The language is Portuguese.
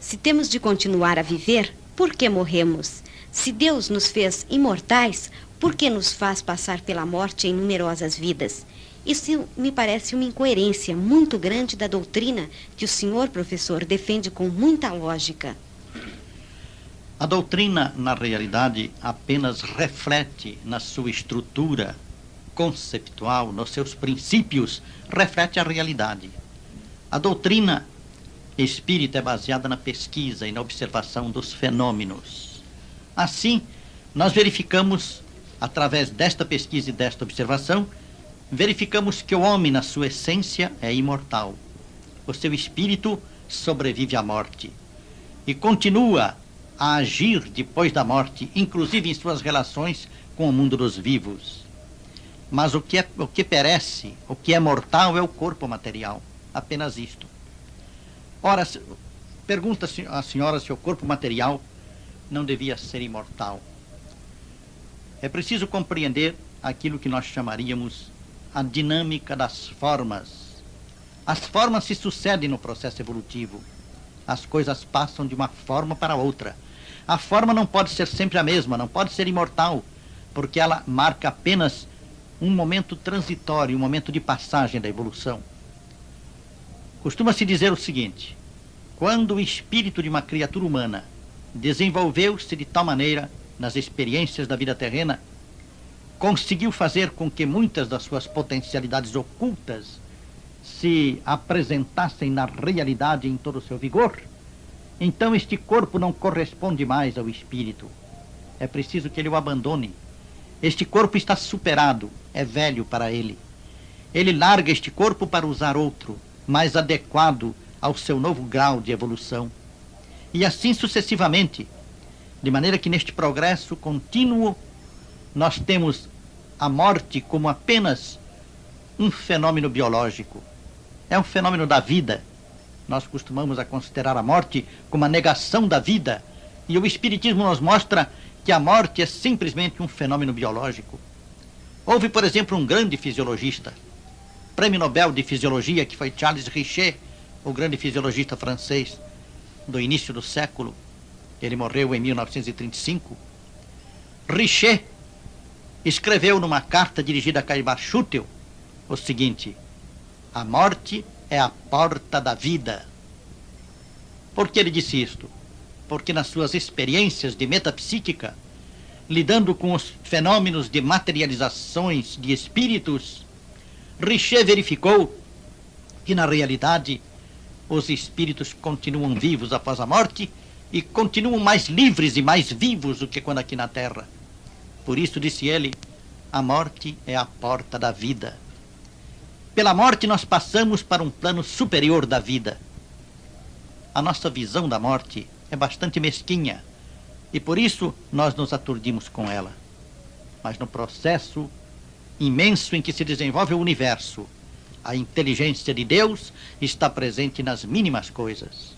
Se temos de continuar a viver, por que morremos? Se Deus nos fez imortais, por que nos faz passar pela morte em numerosas vidas? Isso me parece uma incoerência muito grande da doutrina que o senhor, professor, defende com muita lógica. A doutrina, na realidade, apenas reflete na sua estrutura conceptual, nos seus princípios, reflete a realidade. A doutrina espírita é baseada na pesquisa e na observação dos fenômenos. Assim, nós verificamos, através desta pesquisa e desta observação, verificamos que o homem, na sua essência, é imortal. O seu espírito sobrevive à morte e continua a agir depois da morte, inclusive em suas relações com o mundo dos vivos. Mas o que perece, o que é mortal é o corpo material, apenas isto. Ora, pergunta a senhora se o corpo material não devia ser imortal. É preciso compreender aquilo que nós chamaríamos a dinâmica das formas. As formas se sucedem no processo evolutivo. As coisas passam de uma forma para outra. A forma não pode ser sempre a mesma, não pode ser imortal, porque ela marca apenas um momento transitório, um momento de passagem da evolução. Costuma-se dizer o seguinte: quando o espírito de uma criatura humana desenvolveu-se de tal maneira nas experiências da vida terrena, conseguiu fazer com que muitas das suas potencialidades ocultas se apresentassem na realidade em todo o seu vigor, então este corpo não corresponde mais ao espírito. É preciso que ele o abandone. Este corpo está superado, é velho para ele. Ele larga este corpo para usar outro, mais adequado ao seu novo grau de evolução. E assim sucessivamente, de maneira que neste progresso contínuo nós temos a morte como apenas um fenômeno biológico. É um fenômeno da vida. Nós costumamos a considerar a morte como a negação da vida, e o Espiritismo nos mostra que a morte é simplesmente um fenômeno biológico. Houve, por exemplo, um grande fisiologista, prêmio Nobel de Fisiologia, que foi Charles Richet, o grande fisiologista francês do início do século. Ele morreu em 1935. Richet escreveu numa carta dirigida a Caimar Schutel o seguinte: a morte é a porta da vida. Por que ele disse isto? Porque nas suas experiências de metapsíquica, lidando com os fenômenos de materializações de espíritos, Richet verificou que na realidade os espíritos continuam vivos após a morte e continuam mais livres e mais vivos do que quando aqui na Terra. Por isso, disse ele, a morte é a porta da vida. Pela morte nós passamos para um plano superior da vida. A nossa visão da morte é bastante mesquinha e por isso nós nos aturdimos com ela. Mas no processo imenso em que se desenvolve o universo, a inteligência de Deus está presente nas mínimas coisas.